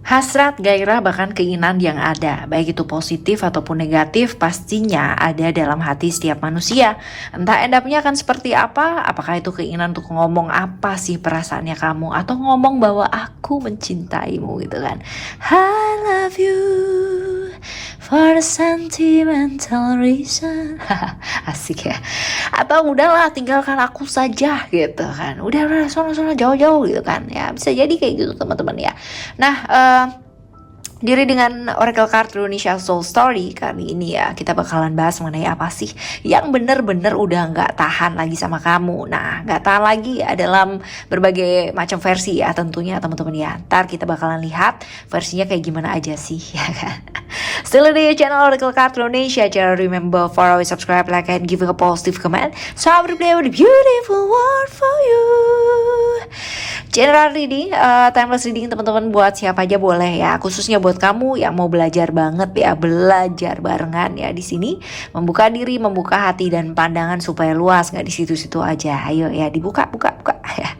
Hasrat, gairah, bahkan keinginan yang ada, baik itu positif ataupun negatif, pastinya ada dalam hati setiap manusia. Entah endapnya akan seperti apa, apakah itu keinginan untuk ngomong apa sih perasaannya kamu, atau ngomong bahwa aku mencintaimu gitu kan. I love you for a sentimental reason. Asik ya. Atau udahlah tinggalkan aku saja gitu kan. Udah sono jauh-jauh gitu kan. Ya bisa jadi kayak gitu teman-teman ya. Nah, diri dengan Oracle Card Indonesia Soul Story kali ini ya, kita bakalan bahas mengenai apa sih yang bener-bener udah gak tahan lagi sama kamu. Nah, gak tahan lagi ya dalam berbagai macam versi ya tentunya teman-teman ya. Ntar kita bakalan lihat versinya kayak gimana aja sih ya kan. Still di channel Oracle Card Indonesia. Jangan remember for always subscribe, like, and giving a positive comment. So I will play with a beautiful word for you. General reading, timeless reading teman-teman buat siapa aja boleh ya. Khususnya buat kamu yang mau belajar banget ya, belajar barengan ya di sini, membuka diri, membuka hati dan pandangan supaya luas, nggak di situ-situ aja. Ayo ya dibuka ya.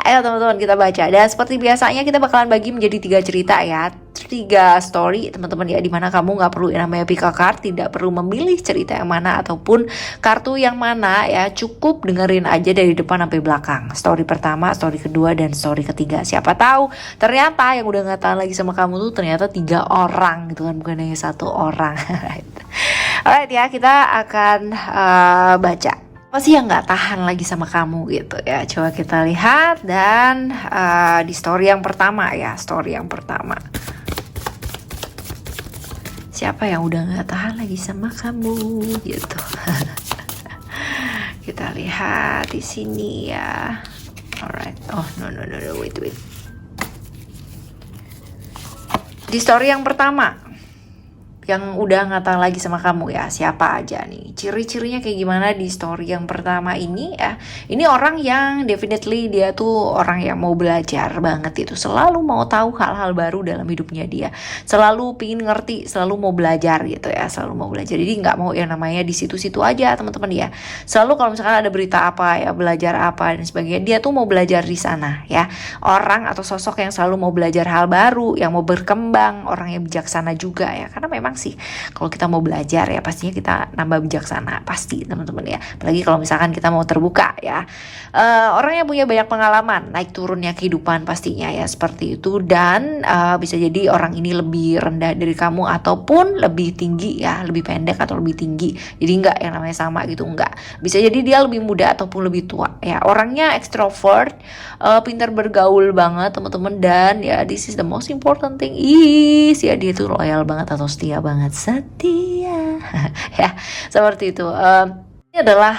Ayo teman-teman kita baca. Dan seperti biasanya kita bakalan bagi menjadi 3 cerita ya. 3 story teman-teman ya, dimana kamu nggak perlu yang namanya pick a card, tidak perlu memilih cerita yang mana ataupun kartu yang mana ya, cukup dengerin aja dari depan sampai belakang. Story pertama, story kedua, dan story ketiga. Siapa tahu ternyata yang udah nggak tahan lagi sama kamu tuh ternyata 3 orang gitu kan, bukan hanya 1 orang. Alright ya, kita akan baca apa sih yang gak tahan lagi sama kamu gitu ya. Coba kita lihat. Dan di story yang pertama ya, story yang pertama, siapa yang udah gak tahan lagi sama kamu gitu. Kita lihat di sini ya. Alright. Oh no, wait. Di story yang pertama, yang udah gak tahan lagi sama kamu ya, siapa aja nih, ciri-cirinya kayak gimana di story yang pertama ini ya. Ini orang yang definitely dia tuh orang yang mau belajar banget, itu selalu mau tahu hal-hal baru dalam hidupnya dia, selalu pingin ngerti, selalu mau belajar gitu ya, selalu mau belajar. Jadi nggak mau yang namanya di situ-situ aja teman-teman ya. Selalu kalau misalkan ada berita apa ya, belajar apa dan sebagainya, dia tuh mau belajar di sana ya. Orang atau sosok yang selalu mau belajar hal baru, yang mau berkembang, orang yang bijaksana juga ya. Karena memang sih kalau kita mau belajar ya pastinya kita nambah bijaksana pasti teman-teman ya. Apalagi kalau misalkan kita mau terbuka ya. Orang yang punya banyak pengalaman, naik turunnya kehidupan pastinya ya seperti itu. Dan bisa jadi orang ini lebih rendah dari kamu ataupun lebih tinggi ya, lebih pendek atau lebih tinggi. Jadi enggak yang namanya sama gitu, enggak. Bisa jadi dia lebih muda ataupun lebih tua ya. Orangnya extrovert, pintar bergaul banget teman-teman. Dan ya this is the most important thing is ya, dia tuh loyal banget atau setia banget, setia. Ya seperti itu. Ini adalah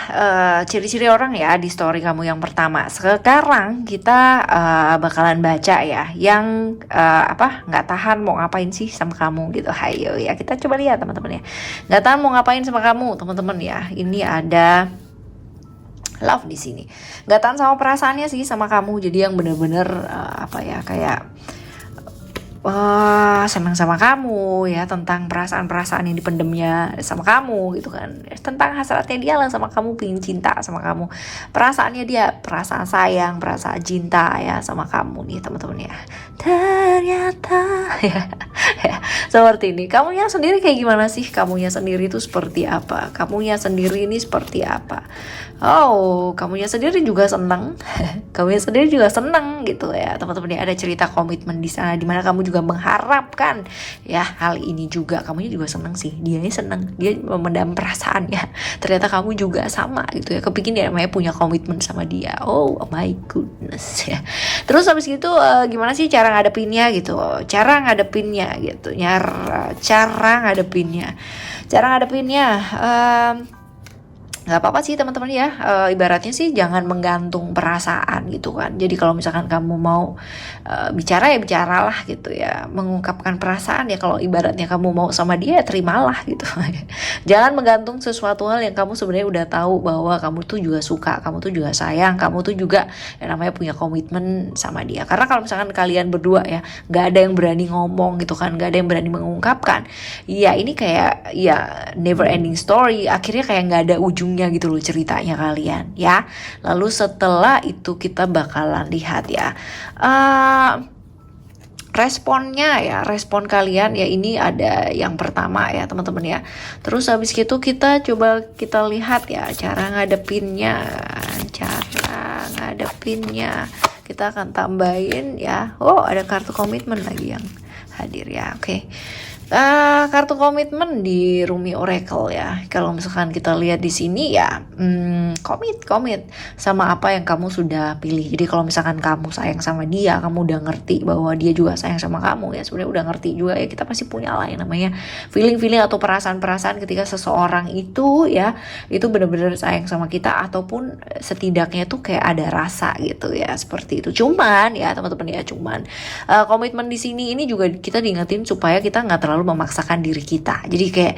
ciri-ciri orang ya di story kamu yang pertama. Sekarang kita bakalan baca ya yang nggak tahan mau ngapain sih sama kamu gitu. Hayo ya, kita coba lihat teman-teman ya. Nggak tahan mau ngapain sama kamu teman-teman ya. Ini ada love di sini. Nggak tahan sama perasaannya sih sama kamu. Jadi yang bener-bener kayak wah, senang sama kamu ya, tentang perasaan-perasaan yang dipendemnya sama kamu gitu kan, tentang hasratnya dia lah sama kamu, pengen cinta sama kamu, perasaannya dia, perasaan sayang, perasaan cinta ya sama kamu nih teman-teman ya. Ternyata ya seperti ini. Kamunya sendiri kayak gimana sih? Kamunya sendiri itu seperti apa? Kamunya sendiri ini seperti apa? Oh, kamunya sendiri juga senang. Kamunya sendiri juga senang gitu ya teman-teman ya. Ada cerita komitmen di sana, dimana kamu juga mengharapkan ya hal ini juga. Kamunya juga senang sih, dianya senang, dia memendam perasaannya. Ternyata kamu juga sama gitu ya, kepikir dia namanya punya komitmen sama dia. Oh my goodness ya. Terus habis gitu gimana sih cara ngadepinnya gitu? Cara ngadepinnya nggak apa-apa sih teman-teman ya. Ibaratnya sih jangan menggantung perasaan gitu kan. Jadi kalau misalkan kamu mau bicara ya bicaralah gitu ya, mengungkapkan perasaan ya. Kalau ibaratnya kamu mau sama dia ya terimalah gitu. Jangan menggantung sesuatu hal yang kamu sebenarnya udah tahu bahwa kamu tuh juga suka, kamu tuh juga sayang, kamu tuh juga yang namanya punya komitmen sama dia. Karena kalau misalkan kalian berdua ya nggak ada yang berani ngomong gitu kan, nggak ada yang berani mengungkapkan, ya ini kayak ya never ending story. Akhirnya kayak nggak ada ujungnya gitu loh ceritanya kalian ya. Lalu setelah itu kita bakalan lihat ya responnya ya, respon kalian ya, ini ada yang pertama ya teman-teman ya. Terus habis itu kita coba kita lihat ya cara ngadepinnya. Kita akan tambahin ya. Oh, ada kartu komitmen lagi yang hadir ya. Oke. Kartu komitmen di Rumi Oracle ya. Kalau misalkan kita lihat di sini ya, komit sama apa yang kamu sudah pilih. Jadi kalau misalkan kamu sayang sama dia, kamu udah ngerti bahwa dia juga sayang sama kamu ya. Sebenarnya udah ngerti juga ya, kita pasti punya lah yang namanya feeling atau perasaan-perasaan ketika seseorang itu ya, itu benar-benar sayang sama kita, ataupun setidaknya tuh kayak ada rasa gitu ya, seperti itu. Cuman ya teman-teman ya, komitmen di sini ini juga kita diingetin supaya kita nggak terlalu memaksakan diri kita. Jadi kayak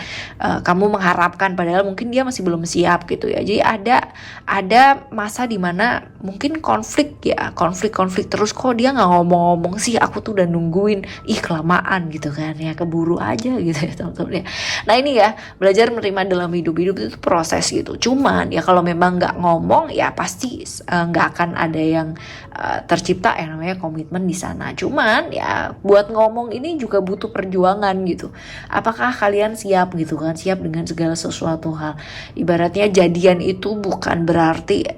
kamu mengharapkan padahal mungkin dia masih belum siap gitu ya. Jadi ada masa dimana mungkin konflik terus, kok dia nggak ngomong-ngomong sih, aku tuh udah nungguin, kelamaan gitu kan ya, keburu aja gitu ya teman-teman ya. Nah ini ya, belajar menerima dalam hidup itu proses gitu. Cuman ya kalau memang nggak ngomong ya pasti nggak akan ada yang tercipta yang namanya komitmen di sana. Cuman ya buat ngomong ini juga butuh perjuangan gitu. Apakah kalian siap gitu kan, siap dengan segala sesuatu hal. Ibaratnya jadian itu bukan berarti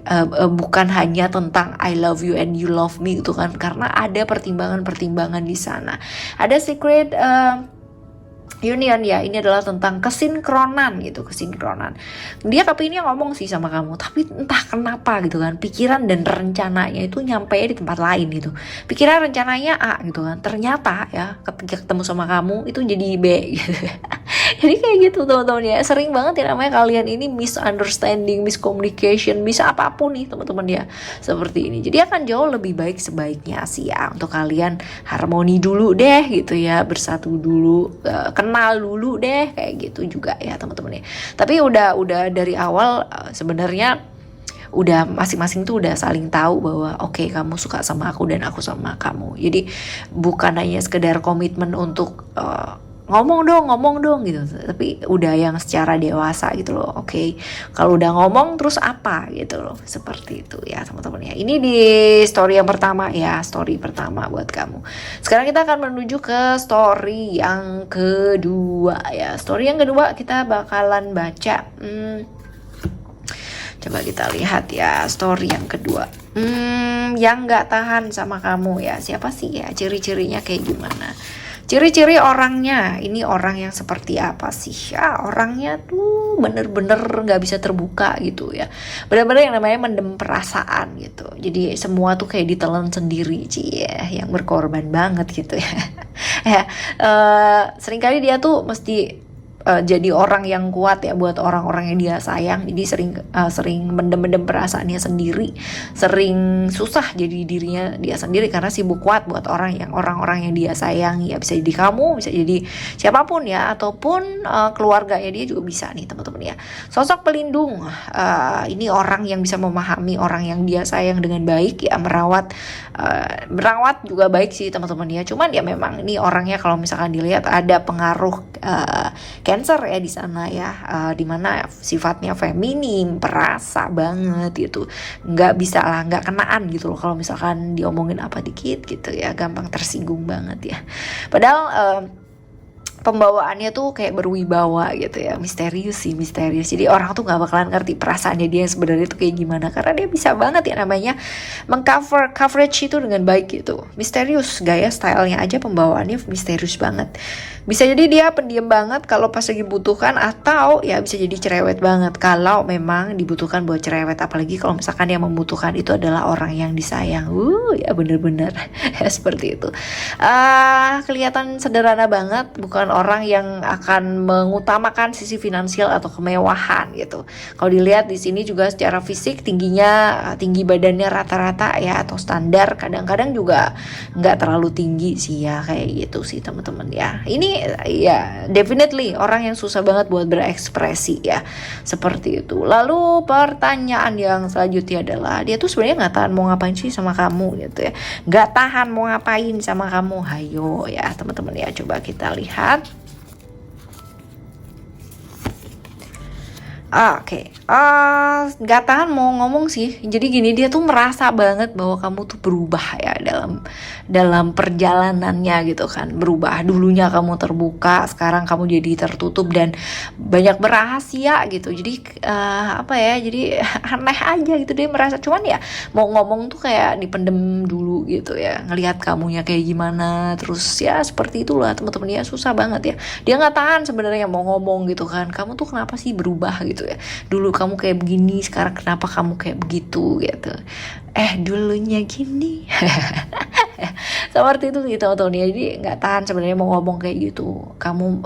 bukan hanya tentang I love you and you love me gitu kan, karena ada pertimbangan di sana. Ada secret union ya, ini adalah tentang kesinkronan gitu, dia kepinginnya ngomong sih sama kamu, tapi entah kenapa gitu kan, pikiran dan rencananya itu nyampe di tempat lain gitu. Pikiran rencananya A gitu kan, ternyata ya ketika ketemu sama kamu itu jadi B gitu. Jadi kayak gitu teman-teman ya, sering banget ya namanya kalian ini misunderstanding, miscommunication, bisa apapun nih teman-teman ya, seperti ini. Jadi akan jauh lebih baik sebaiknya sih ya untuk kalian harmoni dulu deh gitu ya, bersatu dulu, kenal dulu deh kayak gitu juga ya teman-teman ya. Tapi udah dari awal sebenarnya udah masing-masing tuh udah saling tahu bahwa oke, kamu suka sama aku dan aku sama kamu. Jadi bukan hanya sekedar komitmen untuk ngomong dong gitu, tapi udah yang secara dewasa gitu loh. Oke, kalau udah ngomong terus apa gitu loh, seperti itu ya teman-teman ya. Ini di story yang pertama ya, story pertama buat kamu. Sekarang kita akan menuju ke story yang kedua ya. Story yang kedua kita bakalan baca, coba kita lihat ya story yang kedua. Yang nggak tahan sama kamu ya, siapa sih ya, ciri-cirinya kayak gimana? Ciri-ciri orangnya, ini orang yang seperti apa sih? Ya orangnya tuh bener-bener gak bisa terbuka gitu ya. Bener-bener yang namanya mendem perasaan gitu. Jadi semua tuh kayak ditelan sendiri ya, yang berkorban banget gitu ya. Ya, seringkali dia tuh mesti jadi orang yang kuat ya buat orang-orang yang dia sayang. Jadi sering mendem perasaannya sendiri, sering susah jadi dirinya dia sendiri karena sibuk kuat buat orang-orang yang dia sayangi ya. Bisa jadi kamu, bisa jadi siapapun ya, ataupun keluarganya dia juga bisa nih teman-teman ya. Sosok pelindung, ini orang yang bisa memahami orang yang dia sayang dengan baik ya, merawat juga baik sih teman-teman ya. Cuman ya memang ini orangnya kalau misalkan dilihat ada pengaruh Cancer ya di sana ya, dimana sifatnya feminim, perasa banget gitu, nggak bisa lah, nggak kenaan gitu loh kalau misalkan diomongin apa dikit gitu ya, gampang tersinggung banget ya. Padahal pembawaannya tuh kayak berwibawa gitu ya, misterius. Jadi orang tuh nggak bakalan ngerti perasaannya dia sebenarnya tuh kayak gimana, karena dia bisa banget ya namanya coverage itu dengan baik gitu. Misterius, gaya stylenya aja pembawaannya misterius banget. Bisa jadi dia pendiam banget kalau pas lagi butuhkan, atau ya bisa jadi cerewet banget kalau memang dibutuhkan buat cerewet. Apalagi kalau misalkan yang membutuhkan itu adalah orang yang disayang. Ya bener-bener ya seperti itu. Kelihatan sederhana banget, bukan orang yang akan mengutamakan sisi finansial atau kemewahan gitu. Kalau dilihat di sini juga secara fisik tinggi badannya rata-rata ya, atau standar, kadang-kadang juga nggak terlalu tinggi sih ya, kayak gitu sih teman-teman ya. Ini ya definitely orang yang susah banget buat berekspresi ya, seperti itu. Lalu pertanyaan yang selanjutnya adalah, dia tuh sebenarnya nggak tahan mau ngapain sih sama kamu gitu ya, nggak tahan mau ngapain sama kamu. Hayo ya teman-teman ya, coba kita lihat. Oke, nggak tahan mau ngomong sih. Jadi gini, dia tuh merasa banget bahwa kamu tuh berubah ya dalam dalam perjalanannya gitu kan. Berubah, dulunya kamu terbuka, sekarang kamu jadi tertutup dan banyak berrahasia gitu. Jadi apa ya? Jadi aneh aja gitu dia merasa. Cuman ya mau ngomong tuh kayak dipendem dulu gitu ya. Ngelihat kamunya kayak gimana. Terus ya seperti itulah teman-teman ya, susah banget ya. Dia nggak tahan sebenarnya mau ngomong gitu kan. Kamu tuh kenapa sih berubah gitu ya? Dulu kamu kayak begini, sekarang kenapa kamu kayak begitu gitu? Dulunya gini. Seperti itu gitu teman-teman ya. Jadi nggak tahan sebenarnya mau ngomong kayak gitu. Kamu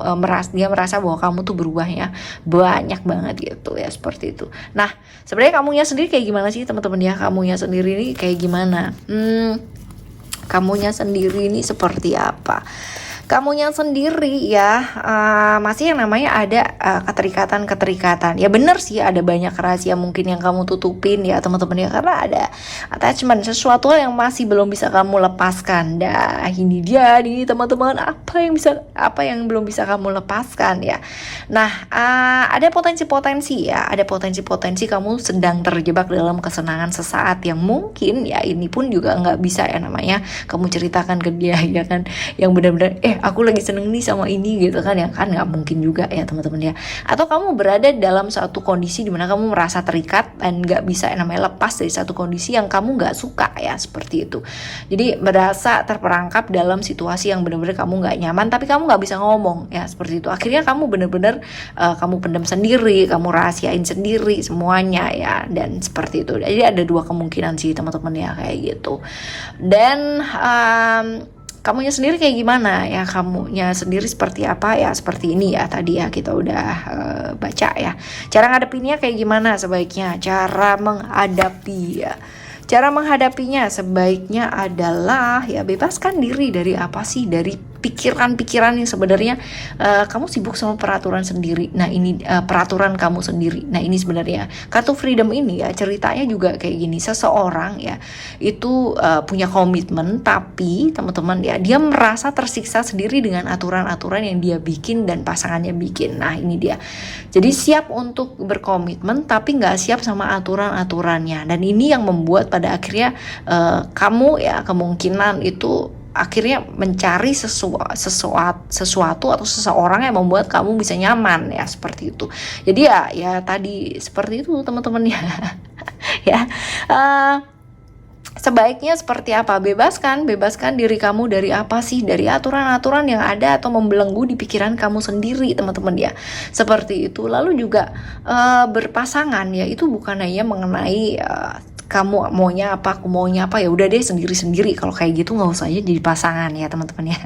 dia merasa bahwa kamu tuh berubahnya banyak banget gitu ya, seperti itu. Nah, sebenarnya kamunya sendiri kayak gimana sih teman-teman ya? Kamunya sendiri ini kayak gimana? Kamunya sendiri ini seperti apa? Kamunya sendiri ya, masih yang namanya ada keterikatan-keterikatan. Ya bener sih, ada banyak rahasia mungkin yang kamu tutupin ya teman-teman ya, karena ada attachment, sesuatu yang masih belum bisa kamu lepaskan. Dah ini dia nih teman-teman, apa yang belum bisa kamu lepaskan ya. Nah, ada potensi-potensi ya, ada potensi-potensi kamu sedang terjebak dalam kesenangan sesaat yang mungkin ya ini pun juga nggak bisa ya namanya kamu ceritakan ke dia ya kan, yang benar-benar aku lagi seneng nih sama ini gitu kan, yang kan nggak mungkin juga ya teman-teman ya. Atau kamu berada dalam satu kondisi dimana kamu merasa terikat dan nggak bisa namanya lepas dari satu kondisi yang kamu nggak suka ya, seperti itu. Jadi merasa terperangkap dalam situasi yang benar-benar kamu nggak nyaman, tapi kamu nggak bisa ngomong ya, seperti itu. Akhirnya kamu benar-benar kamu pendam sendiri, kamu rahasiain sendiri semuanya ya, dan seperti itu. Jadi ada dua kemungkinan sih teman-teman ya kayak gitu. Dan kamunya sendiri kayak gimana ya, kamunya sendiri seperti apa ya, seperti ini ya tadi ya kita udah baca ya. Cara ngadepinnya kayak gimana sebaiknya, cara menghadapi ya. Cara menghadapinya sebaiknya adalah ya bebaskan diri dari apa sih, dari pikiran-pikiran yang sebenarnya kamu sibuk sama peraturan sendiri. Nah ini peraturan kamu sendiri. Nah ini sebenarnya kartu freedom ini ya ceritanya juga kayak gini. Seseorang ya itu punya komitmen, tapi teman-teman ya dia merasa tersiksa sendiri dengan aturan-aturan yang dia bikin dan pasangannya bikin. Nah ini dia. Jadi siap untuk berkomitmen tapi nggak siap sama aturan-aturannya. Dan ini yang membuat pada akhirnya kamu ya kemungkinan itu akhirnya mencari sesuatu atau seseorang yang membuat kamu bisa nyaman ya, seperti itu. Jadi ya tadi seperti itu teman-teman ya. Ya sebaiknya seperti apa, bebaskan diri kamu dari apa sih, dari aturan-aturan yang ada atau membelenggu di pikiran kamu sendiri teman-teman ya, seperti itu. Lalu juga berpasangan ya itu bukan hanya mengenai kamu maunya apa, aku maunya apa, ya udah deh sendiri-sendiri. Kalau kayak gitu nggak usah aja jadi pasangan ya teman-teman ya.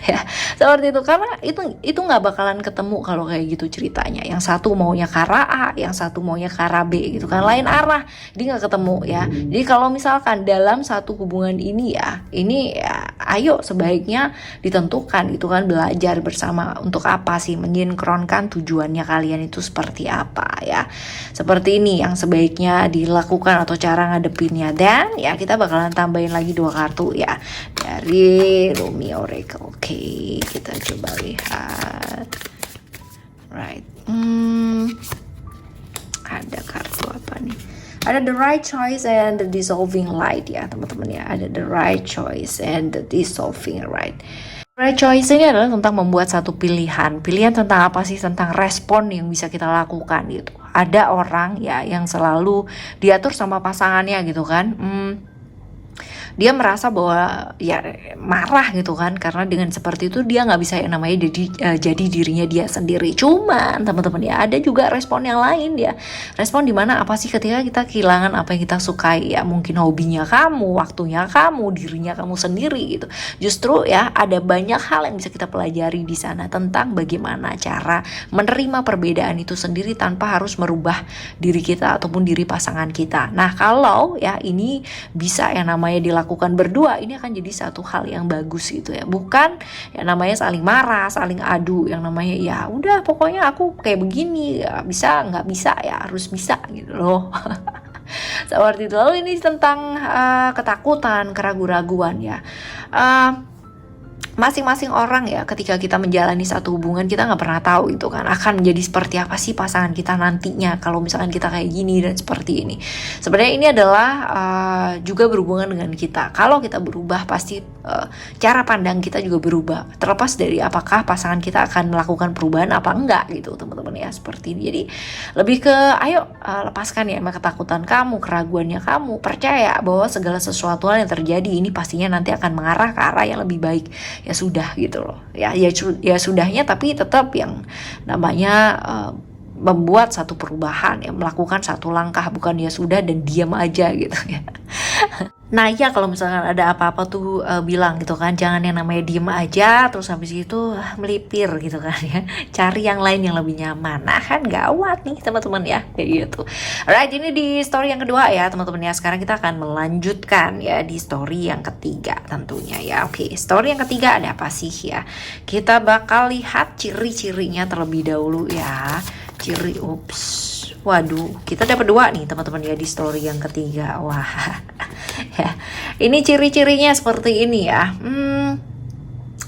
Ya seperti itu, karena itu nggak bakalan ketemu kalau kayak gitu ceritanya. Yang satu maunya ke arah A, yang satu maunya ke arah B gitu kan, lain arah, jadi nggak ketemu ya. Jadi kalau misalkan dalam satu hubungan ini ya ayo sebaiknya ditentukan gitu kan, belajar bersama untuk apa sih, menyinkronkan tujuannya kalian itu seperti apa ya. Seperti ini yang sebaiknya dilakukan atau cara ngadepinnya. Dan ya kita bakalan tambahin lagi 2 kartu ya dari Rumi Oracle. Oke, kita coba lihat. Right. Ada kartu apa nih? Ada the right choice and the dissolving light ya teman-teman ya. Ada the right choice and the dissolving light. Right choice ini adalah tentang membuat satu pilihan. Pilihan tentang apa sih? Tentang respon yang bisa kita lakukan gitu. Ada orang ya yang selalu diatur sama pasangannya gitu kan. Dia merasa bahwa ya marah gitu kan, karena dengan seperti itu dia nggak bisa yang namanya jadi dirinya dia sendiri. Cuman teman-teman ya ada juga respon yang lain ya, respon dimana apa sih ketika kita kehilangan apa yang kita sukai ya, mungkin hobinya kamu, waktunya kamu, dirinya kamu sendiri gitu. Justru ya ada banyak hal yang bisa kita pelajari di sana tentang bagaimana cara menerima perbedaan itu sendiri tanpa harus merubah diri kita ataupun diri pasangan kita. Nah kalau ya ini bisa yang namanya dilakukan berdua, ini akan jadi satu hal yang bagus gitu ya, bukan yang namanya saling marah, saling adu, yang namanya ya udah pokoknya aku kayak begini ya, bisa nggak bisa ya harus bisa gitu loh. Seperti itu. Lalu ini tentang ketakutan, keraguan-raguan ya. masing-masing orang ya, ketika kita menjalani satu hubungan, kita nggak pernah tahu itu kan akan menjadi seperti apa sih pasangan kita nantinya kalau misalkan kita kayak gini dan seperti ini. Sebenarnya ini adalah juga berhubungan dengan kita. Kalau kita berubah, pasti cara pandang kita juga berubah, terlepas dari apakah pasangan kita akan melakukan perubahan apa enggak gitu teman-teman ya, seperti ini. Jadi lebih ke ayo lepaskan ya ketakutan kamu, keraguannya kamu, percaya bahwa segala sesuatu yang terjadi ini pastinya nanti akan mengarah ke arah yang lebih baik. Ya sudah gitu loh ya sudahnya, tapi tetap yang namanya membuat satu perubahan ya, melakukan satu langkah, bukan ya sudah dan diam aja gitu ya. Nah ya, kalau misalkan ada apa-apa tuh bilang gitu kan, jangan yang namanya diem aja terus habis itu melipir gitu kan ya, cari yang lain yang lebih nyaman. Nah kan gawat nih teman-teman ya, kayak gitu. Alright, ini di story yang kedua ya teman-teman ya. Sekarang kita akan melanjutkan ya di story yang ketiga tentunya ya. Oke, story yang ketiga ada apa sih ya, kita bakal lihat ciri-cirinya terlebih dahulu ya. Waduh, kita dapat 2 nih teman-teman ya di story yang ketiga. Wah ya, ini ciri-cirinya seperti ini ya.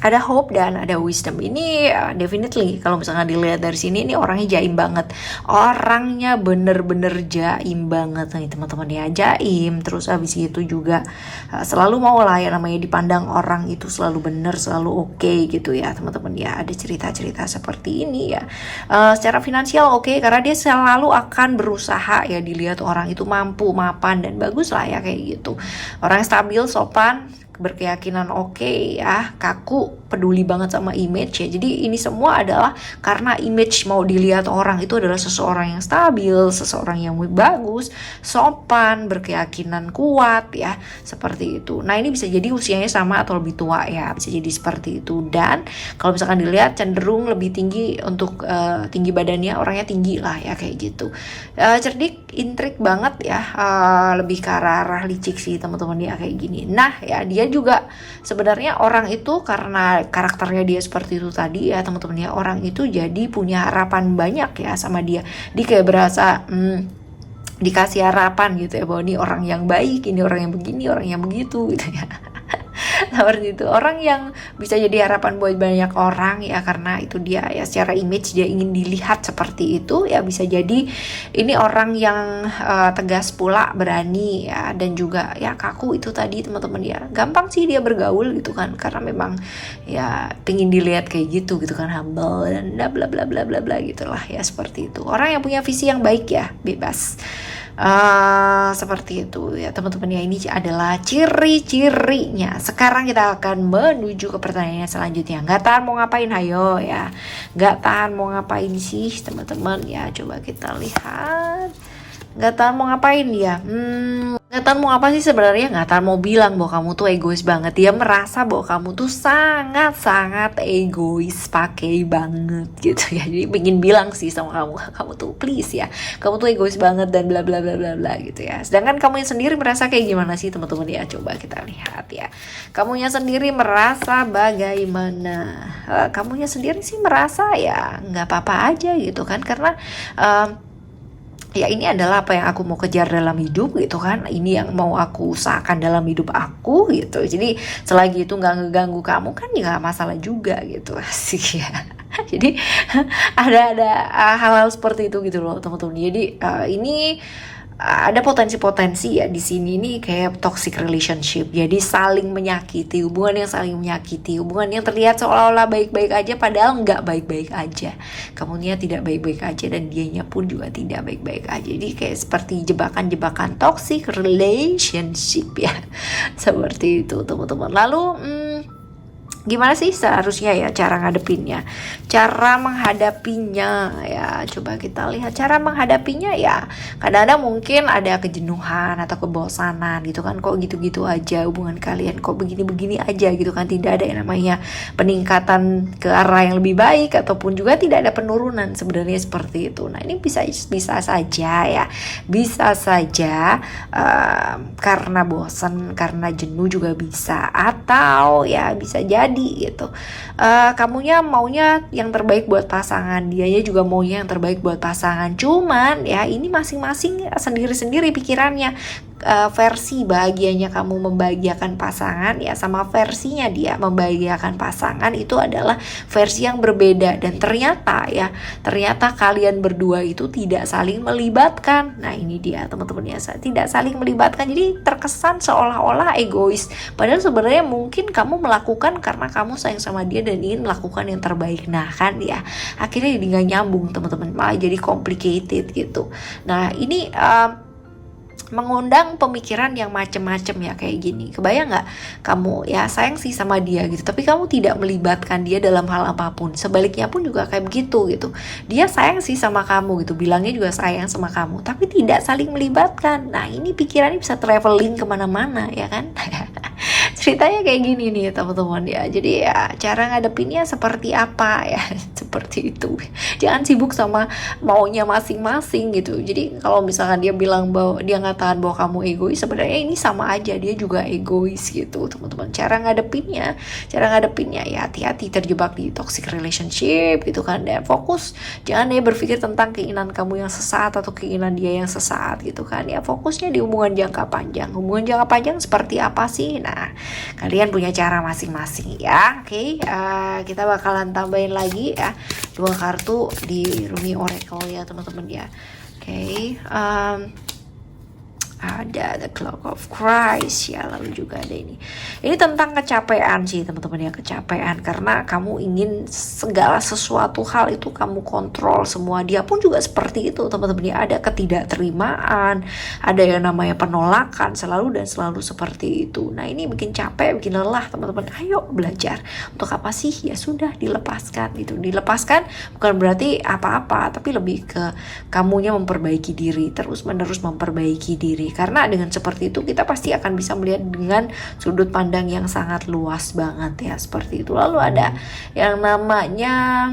Ada hope dan ada wisdom. Ini definitely kalau misalnya dilihat dari sini, ini orangnya jaim banget. Orangnya bener-bener jaim banget nih teman-teman ya, jaim. Terus habis itu juga selalu mau lah ya, namanya dipandang orang itu selalu bener, selalu oke gitu ya teman-teman ya. Ada cerita-cerita seperti ini ya. Secara finansial oke, karena dia selalu akan berusaha ya, dilihat orang itu mampu, mapan dan bagus lah ya kayak gitu. Orang stabil, sopan, berkeyakinan oke ya, kaku, peduli banget sama image ya. Jadi ini semua adalah karena image mau dilihat orang itu adalah seseorang yang stabil, seseorang yang bagus, sopan, berkeyakinan kuat ya, seperti itu. Nah ini bisa jadi usianya sama atau lebih tua ya, bisa jadi seperti itu. Dan kalau misalkan dilihat cenderung lebih tinggi untuk tinggi badannya, orangnya tinggi lah ya kayak gitu. Cerdik, intrik banget ya, lebih ke arah licik sih teman-teman ya kayak gini. Nah ya, dia juga sebenarnya orang itu karena karakternya dia seperti itu tadi ya teman-teman ya, orang itu jadi punya harapan banyak ya sama dia. Dia kayak berasa dikasih harapan gitu ya, bahwa ini orang yang baik, ini orang yang begini, orang yang begitu gitu ya. Seperti itu, orang yang bisa jadi harapan buat banyak orang ya, karena itu dia ya, secara image dia ingin dilihat seperti itu ya. Bisa jadi ini orang yang tegas pula, berani ya, dan juga ya kaku itu tadi teman-teman ya. Gampang sih dia bergaul gitu kan, karena memang ya pengen dilihat kayak gitu kan, humble dan bla bla bla bla bla bla gitulah ya, seperti itu. Orang yang punya visi yang baik ya, bebas. Seperti itu ya teman-teman ya, ini adalah ciri-cirinya. Sekarang kita akan menuju ke pertanyaan selanjutnya. Nggak tahan mau ngapain, hayo ya. Nggak tahan mau ngapain sih teman-teman ya, coba kita lihat. Nggak tahan mau ngapain ya, nggak tahan mau apa sih sebenarnya. Nggak tahan mau bilang bahwa kamu tuh egois banget. Dia merasa bahwa kamu tuh sangat-sangat egois, pakai banget gitu ya. Jadi pengen bilang sih sama kamu tuh please ya, kamu tuh egois banget dan bla bla bla bla bla gitu ya. Sedangkan kamu yang sendiri merasa kayak gimana sih teman-teman ya, coba kita lihat ya. Kamunya sendiri merasa bagaimana? Kamunya sendiri sih merasa ya nggak apa-apa aja gitu kan, karena ya ini adalah apa yang aku mau kejar dalam hidup gitu kan, ini yang mau aku usahakan dalam hidup aku gitu. Jadi selagi itu nggak ngeganggu kamu kan ya nggak masalah juga gitu, asik ya. Jadi ada hal-hal seperti itu gitu loh teman-teman. Jadi ini ada potensi-potensi ya di sini nih, kayak toxic relationship. Jadi saling menyakiti, hubungan yang saling menyakiti, hubungan yang terlihat seolah-olah baik-baik aja padahal nggak baik-baik aja. Kamunya tidak baik-baik aja dan dianya pun juga tidak baik-baik aja. Jadi kayak seperti jebakan-jebakan toxic relationship ya. Seperti itu teman-teman. Lalu gimana sih seharusnya ya cara ngadepinnya, cara menghadapinya ya, coba kita lihat cara menghadapinya ya. Kadang-kadang mungkin ada kejenuhan atau kebosanan gitu kan, kok gitu-gitu aja hubungan kalian, kok begini-begini aja gitu kan, tidak ada yang namanya peningkatan ke arah yang lebih baik ataupun juga tidak ada penurunan sebenarnya, seperti itu. Nah ini bisa saja ya, bisa saja karena bosan, karena jenuh juga bisa, atau ya bisa jadi gitu kamunya maunya yang terbaik buat pasangan, dianya juga maunya yang terbaik buat pasangan. Cuman ya ini masing-masing sendiri-sendiri pikirannya. versi bahagianya kamu membahagiakan pasangan ya sama versinya dia membahagiakan pasangan itu adalah versi yang berbeda. Dan ternyata kalian berdua itu tidak saling melibatkan. Nah ini dia teman-teman ya, tidak saling melibatkan, jadi terkesan seolah-olah egois, padahal sebenarnya mungkin kamu melakukan karena kamu sayang sama dia dan ingin melakukan yang terbaik. Nah kan ya, akhirnya jadi nggak nyambung teman-teman, malah jadi complicated gitu. Nah ini mengundang pemikiran yang macem-macem ya kayak gini. Kebayang nggak kamu ya sayang sih sama dia gitu, tapi kamu tidak melibatkan dia dalam hal apapun. Sebaliknya pun juga kayak begitu gitu. Dia sayang sih sama kamu gitu, bilangnya juga sayang sama kamu, tapi tidak saling melibatkan. Nah ini pikirannya bisa traveling kemana-mana ya kan. Ceritanya kayak gini nih teman-teman ya. Jadi ya cara ngadepinnya seperti apa ya, seperti itu. Jangan sibuk sama maunya masing-masing gitu. Jadi kalau misalkan dia bilang bahwa dia ngatakan bahwa kamu egois, sebenarnya ini sama aja, dia juga egois gitu teman-teman. Cara ngadepinnya ya hati-hati terjebak di toxic relationship gitu kan. Dan fokus, jangan ya berpikir tentang keinginan kamu yang sesaat atau keinginan dia yang sesaat gitu kan. Ya fokusnya di hubungan jangka panjang. Hubungan jangka panjang seperti apa sih? Nah kalian punya cara masing-masing ya. Oke, kita bakalan tambahin lagi ya 2 kartu di Rumi Oracle ya teman-teman ya. Oke, ada The Clock of Christ ya, lalu juga ada ini tentang kecapean sih teman-teman ya, kecapean karena kamu ingin segala sesuatu hal itu kamu kontrol semua. Dia pun juga seperti itu teman-teman ya, ada ketidakterimaan, ada yang namanya penolakan selalu dan selalu seperti itu. Nah ini bikin capek, bikin lelah teman-teman. Ayo belajar untuk apa sih? Ya sudah, dilepaskan gitu. Dilepaskan bukan berarti apa-apa, tapi lebih ke kamunya memperbaiki diri, terus menerus memperbaiki diri. Karena dengan seperti itu kita pasti akan bisa melihat dengan sudut pandang yang sangat luas banget ya, seperti itu. Lalu ada yang namanya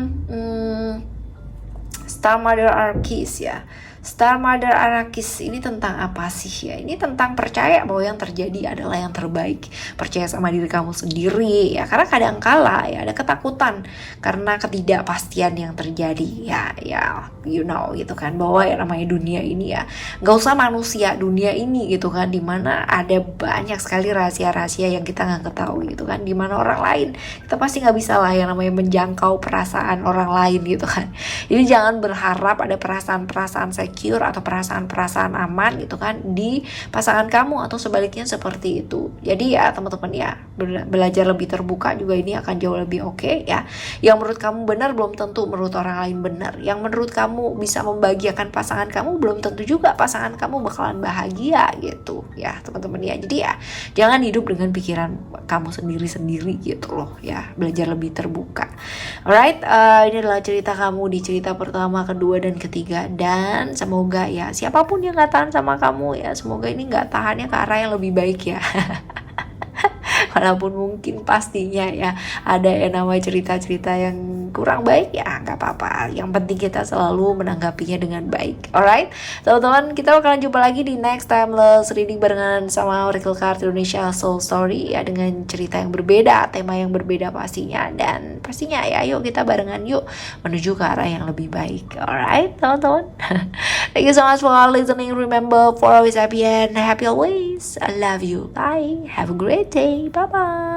Star Mother Arrakis ya. Star Mother Arrakis ini tentang apa sih ya? Ini tentang percaya bahwa yang terjadi adalah yang terbaik. Percaya sama diri kamu sendiri ya. Karena kadang kala ya ada ketakutan karena ketidakpastian yang terjadi ya you know gitu kan, bahwa yang namanya dunia ini ya, gak usah manusia, dunia ini gitu kan, dimana ada banyak sekali rahasia-rahasia yang kita gak ketahui gitu kan, dimana orang lain kita pasti gak bisa lah yang namanya menjangkau perasaan orang lain gitu kan. Jadi jangan berharap ada perasaan-perasaan secure atau perasaan-perasaan aman gitu kan di pasangan kamu atau sebaliknya seperti itu. Jadi ya teman-teman ya, belajar lebih terbuka juga ini akan jauh lebih oke ya. Yang menurut kamu benar belum tentu menurut orang lain benar. Yang menurut kamu bisa membahagiakan pasangan kamu belum tentu juga pasangan kamu bakalan bahagia gitu ya teman-teman ya. Jadi ya jangan hidup dengan pikiran kamu sendiri-sendiri gitu loh ya. Belajar lebih terbuka. Alright, ini adalah cerita kamu di cerita pertama, kedua, dan ketiga. Dan semoga ya siapapun yang gak tahan sama kamu ya, semoga ini gak tahannya ke arah yang lebih baik ya. Walaupun mungkin pastinya ya ada yang namanya cerita-cerita yang kurang baik ya gak apa-apa. Yang penting kita selalu menanggapinya dengan baik. Alright teman-teman, kita bakalan jumpa lagi di next timeless reading barengan sama Oracle Card Indonesia Soul Story ya, dengan cerita yang berbeda, tema yang berbeda pastinya. Dan pastinya ya yuk kita barengan yuk menuju ke arah yang lebih baik. Alright teman-teman. Thank you so much for listening. Remember, for always happy and happy always. I love you. Bye. Have a great day. Bye-bye.